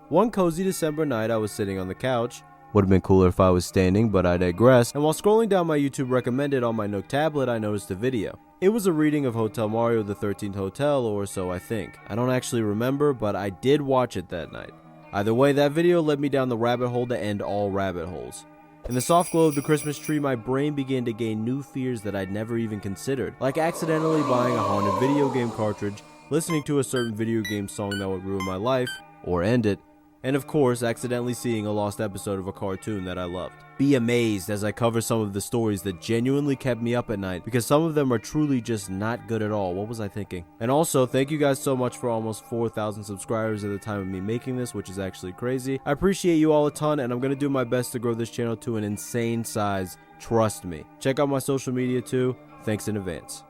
One cozy December night, I was sitting on the couch. Would have been cooler if I was standing, but I digress. And while scrolling down my YouTube recommended on my Nook tablet, I noticed a video. It was a reading of Hotel Mario the 13th Hotel, or so I think. I don't actually remember, but I did watch it that night. Either way, that video led me down the rabbit hole to end all rabbit holes. In the soft glow of the Christmas tree, my brain began to gain new fears that I'd never even considered, like accidentally buying a haunted video game cartridge, listening to a certain video game song that would ruin my life, or end it, and of course, accidentally seeing a lost episode of a cartoon that I loved. Be amazed as I cover some of the stories that genuinely kept me up at night, because some of them are truly just not good at all. What was I thinking? And also, thank you guys so much for almost 4,000 subscribers at the time of me making this, which is actually crazy. I appreciate you all a ton, and I'm going to do my best to grow this channel to an insane size. Trust me. Check out my social media too. Thanks in advance.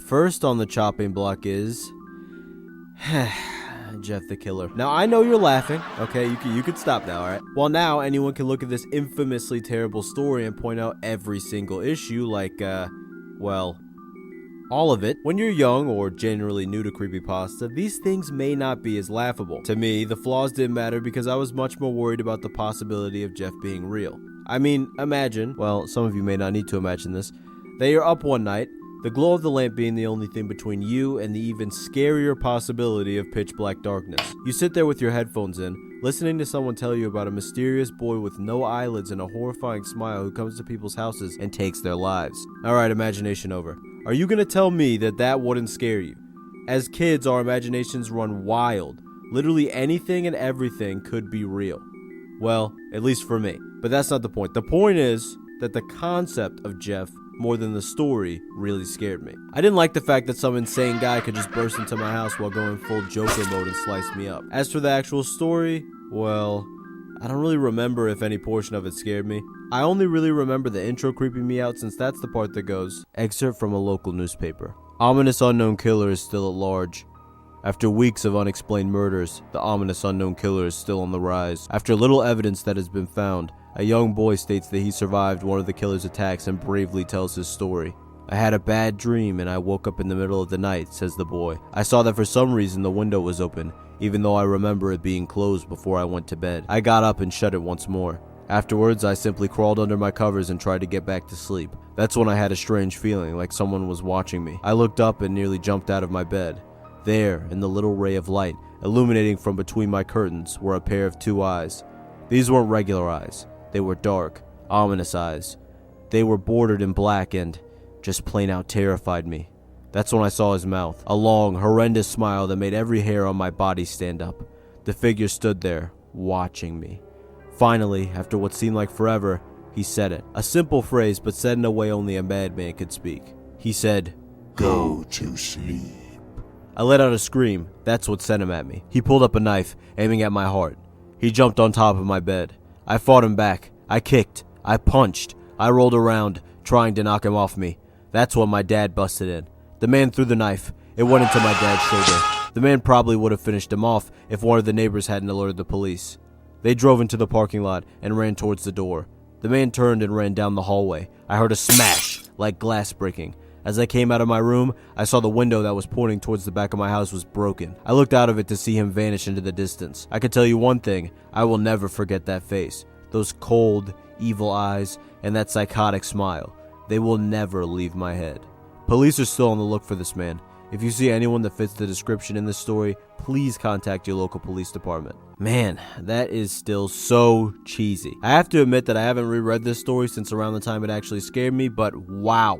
First on the chopping block is Jeff the Killer. Now, I know you're laughing, okay? You could stop now, alright? Well, now anyone can look at this infamously terrible story and point out every single issue, like, well, all of it. When you're young or generally new to Creepypasta, these things may not be as laughable. To me, the flaws didn't matter because I was much more worried about the possibility of Jeff being real. I mean, imagine, well, some of you may not need to imagine this, that you're up one night, the glow of the lamp being the only thing between you and the even scarier possibility of pitch black darkness. You sit there with your headphones in, listening to someone tell you about a mysterious boy with no eyelids and a horrifying smile who comes to people's houses and takes their lives. Alright, imagination over. Are you gonna tell me that that wouldn't scare you? As kids, our imaginations run wild. Literally anything and everything could be real. Well, at least for me. But that's not the point. The point is that the concept of Jeff more than the story really scared me. I didn't like the fact that some insane guy could just burst into my house while going full Joker mode and slice me up. As for the actual story, well, I don't really remember if any portion of it scared me. I only really remember the intro creeping me out since that's the part that goes, excerpt from a local newspaper. Ominous unknown killer is still at large. After weeks of unexplained murders, the ominous unknown killer is still on the rise. After little evidence that has been found, a young boy states that he survived one of the killer's attacks and bravely tells his story. I had a bad dream and I woke up in the middle of the night, says the boy. I saw that for some reason the window was open, even though I remember it being closed before I went to bed. I got up and shut it once more. Afterwards, I simply crawled under my covers and tried to get back to sleep. That's when I had a strange feeling, like someone was watching me. I looked up and nearly jumped out of my bed. There, in the little ray of light, illuminating from between my curtains, were a pair of two eyes. These weren't regular eyes. They were dark, ominous eyes. They were bordered in black and just plain out terrified me. That's when I saw his mouth, a long, horrendous smile that made every hair on my body stand up. The figure stood there, watching me. Finally, after what seemed like forever, he said it. A simple phrase, but said in a way only a madman could speak. He said, "Go to sleep." I let out a scream. That's what sent him at me. He pulled up a knife, aiming at my heart. He jumped on top of my bed. I fought him back. I kicked. I punched. I rolled around, trying to knock him off me. That's when my dad busted in. The man threw the knife. It went into my dad's shoulder. The man probably would have finished him off if one of the neighbors hadn't alerted the police. They drove into the parking lot and ran towards the door. The man turned and ran down the hallway. I heard a smash, like glass breaking. As I came out of my room, I saw the window that was pointing towards the back of my house was broken. I looked out of it to see him vanish into the distance. I could tell you one thing, I will never forget that face. Those cold, evil eyes, and that psychotic smile. They will never leave my head. Police are still on the look for this man. If you see anyone that fits the description in this story, please contact your local police department. Man, that is still so cheesy. I have to admit that I haven't reread this story since around the time it actually scared me, but wow.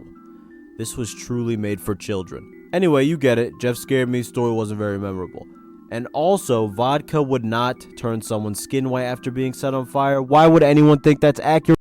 This was truly made for children. Anyway, you get it. Jeff scared me. Story wasn't very memorable. And also, vodka would not turn someone's skin white after being set on fire. Why would anyone think that's accurate?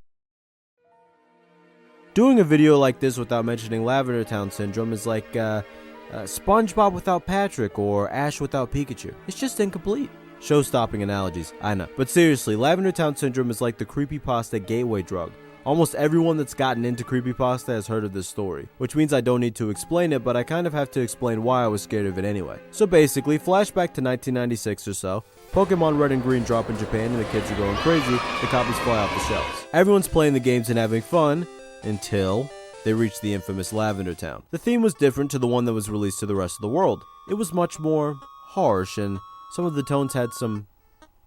Doing a video like this without mentioning Lavender Town Syndrome is like SpongeBob without Patrick or Ash without Pikachu. It's just incomplete. Show-stopping analogies, I know. But seriously, Lavender Town Syndrome is like the Creepypasta gateway drug. Almost everyone that's gotten into Creepypasta has heard of this story, which means I don't need to explain it, but I kind of have to explain why I was scared of it anyway. So basically, flashback to 1996 or so, Pokemon Red and Green drop in Japan and the kids are going crazy, the copies fly off the shelves. Everyone's playing the games and having fun, until they reached the infamous Lavender Town. The theme was different to the one that was released to the rest of the world. It was much more harsh and Some of the tones had some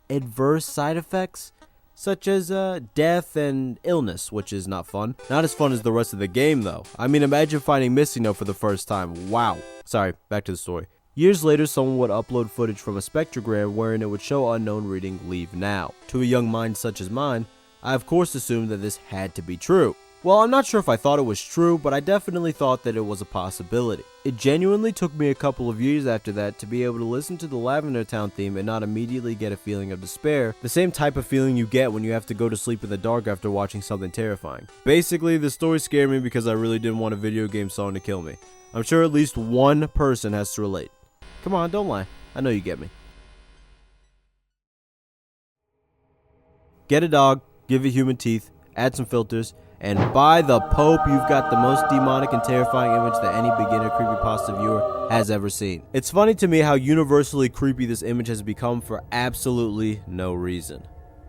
adverse side effects, such as death and illness, which is not fun. Not as fun as the rest of the game though. I mean, imagine finding Missy Note for the first time. Wow. Sorry, back to the story. Years later, someone would upload footage from a spectrogram wherein it would show unknown reading "leave now." To a young mind such as mine, I of course assumed that this had to be true. Well, I'm not sure if I thought it was true, but I definitely thought that it was a possibility. It genuinely took me a couple of years after that to be able to listen to the Lavender Town theme and not immediately get a feeling of despair, the same type of feeling you get when you have to go to sleep in the dark after watching something terrifying. Basically, the story scared me because I really didn't want a video game song to kill me. I'm sure at least one person has to relate. Come on, don't lie. I know you get me. Get a dog, give it human teeth, add some filters, and by the Pope, you've got the most demonic and terrifying image that any beginner creepypasta viewer has ever seen. It's funny to me how universally creepy this image has become for absolutely no reason.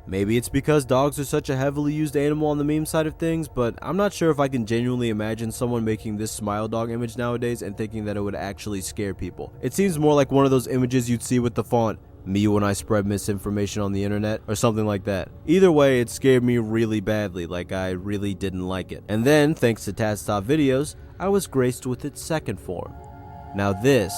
Maybe it's because dogs are such a heavily used animal on the meme side of things, but I'm not sure if I can genuinely imagine someone making this smile dog image nowadays and thinking that it would actually scare people. It seems more like one of those images you'd see with the font, "Me when I spread misinformation on the internet," or something like that. Either way, it scared me really badly, like I really didn't like it. And then, thanks to tats videos, I was graced with its second form. Now this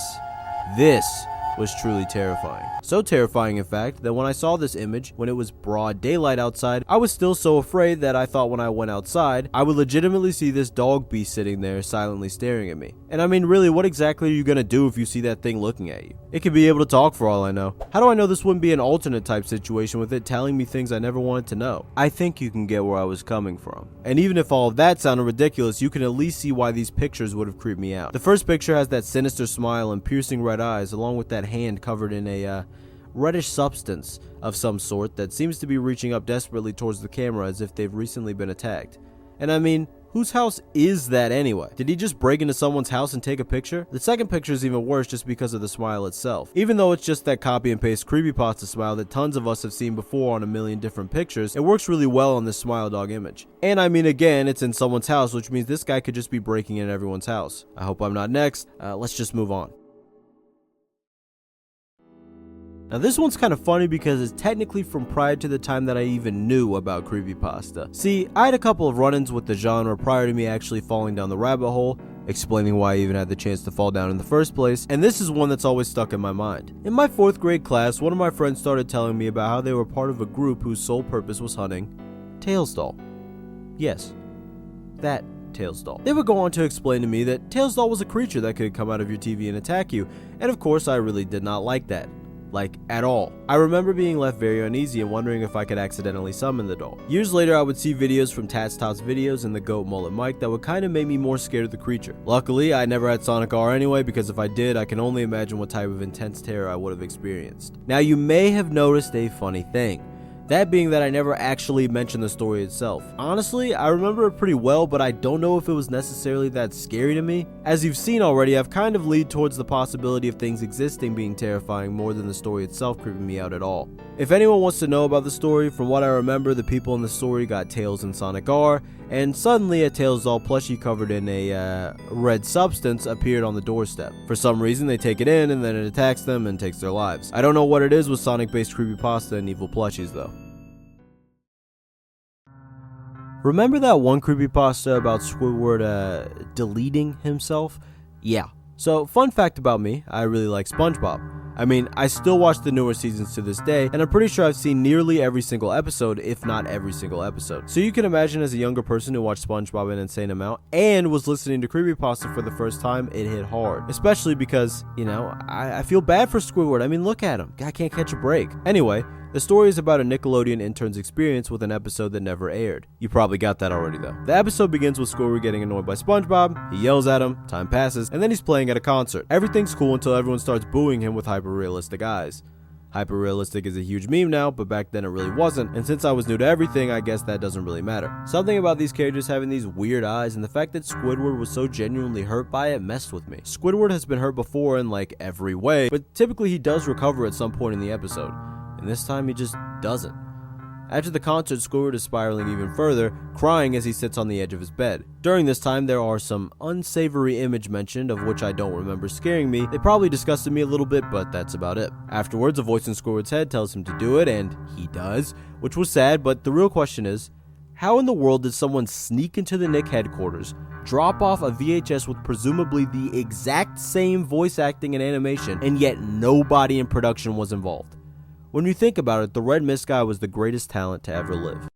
was truly terrifying. So terrifying, in fact, that when I saw this image, when it was broad daylight outside, I was still so afraid that I thought when I went outside, I would legitimately see this dog be sitting there silently staring at me. And I mean, really, what exactly are you gonna do if you see that thing looking at you? It could be able to talk for all I know. How do I know this wouldn't be an alternate type situation with it telling me things I never wanted to know? I think you can get where I was coming from. And even if all of that sounded ridiculous, you can at least see why these pictures would have creeped me out. The first picture has that sinister smile and piercing red eyes, along with that hand covered in a reddish substance of some sort that seems to be reaching up desperately towards the camera as if they've recently been attacked. And I mean, whose house is that anyway? Did he just break into someone's house and take a picture? The second picture is even worse just because of the smile itself. Even though it's just that copy and paste creepypasta smile that tons of us have seen before on a million different pictures, it works really well on this smile dog image. And I mean, again, it's in someone's house, which means this guy could just be breaking in everyone's house. I hope I'm not next. Let's just move on. Now this one's kind of funny because it's technically from prior to the time that I even knew about creepypasta. See, I had a couple of run-ins with the genre prior to me actually falling down the rabbit hole, explaining why I even had the chance to fall down in the first place, and this is one that's always stuck in my mind. In my 4th grade class, one of my friends started telling me about how they were part of a group whose sole purpose was hunting Tails doll. Yes, that Tails doll. They would go on to explain to me that Tails doll was a creature that could come out of your TV and attack you, and of course I really did not like that. Like, at all. I remember being left very uneasy and wondering if I could accidentally summon the doll. Years later, I would see videos from tats videos and the Goat Mullet Mike that would kind of make me more scared of the creature. Luckily, I never had Sonic R anyway, because if I did, I can only imagine what type of intense terror I would have experienced. Now, you may have noticed a funny thing. That being that I never actually mentioned the story itself. Honestly, I remember it pretty well, but I don't know if it was necessarily that scary to me. As you've seen already, I've kind of leaned towards the possibility of things existing being terrifying more than the story itself creeping me out at all. If anyone wants to know about the story, from what I remember, the people in the story got Tails and Sonic R, and suddenly a Tails doll plushie covered in a red substance appeared on the doorstep. For some reason, they take it in and then it attacks them and takes their lives. I don't know what it is with Sonic-based creepypasta and evil plushies though. Remember that one creepypasta about Squidward deleting himself? Yeah. So, fun fact about me, I really like SpongeBob. I mean, I still watch the newer seasons to this day, and I'm pretty sure I've seen nearly every single episode, if not every single episode. So you can imagine as a younger person who watched SpongeBob an insane amount, and was listening to creepypasta for the first time, it hit hard. Especially because, you know, I feel bad for Squidward. I mean, look at him. Guy can't catch a break. Anyway, the story is about a Nickelodeon intern's experience with an episode that never aired. You probably got that already though. The episode begins with Squidward getting annoyed by SpongeBob, he yells at him, time passes, and then he's playing at a concert. Everything's cool until everyone starts booing him with hyper-realistic eyes. Hyper-realistic is a huge meme now, but back then it really wasn't, and since I was new to everything, I guess that doesn't really matter. Something about these characters having these weird eyes and the fact that Squidward was so genuinely hurt by it messed with me. Squidward has been hurt before in like every way, but typically he does recover at some point in the episode. And this time he just doesn't. After the concert, Squidward is spiraling even further, crying as he sits on the edge of his bed. During this time, there are some unsavory image mentioned, of which I don't remember scaring me. They probably disgusted me a little bit, but that's about it. Afterwards, a voice in Squidward's head tells him to do it, and he does, which was sad, but the real question is, how in the world did someone sneak into the Nick headquarters, drop off a VHS with presumably the exact same voice acting and animation, and yet nobody in production was involved? When you think about it, the Red Mist guy was the greatest talent to ever live.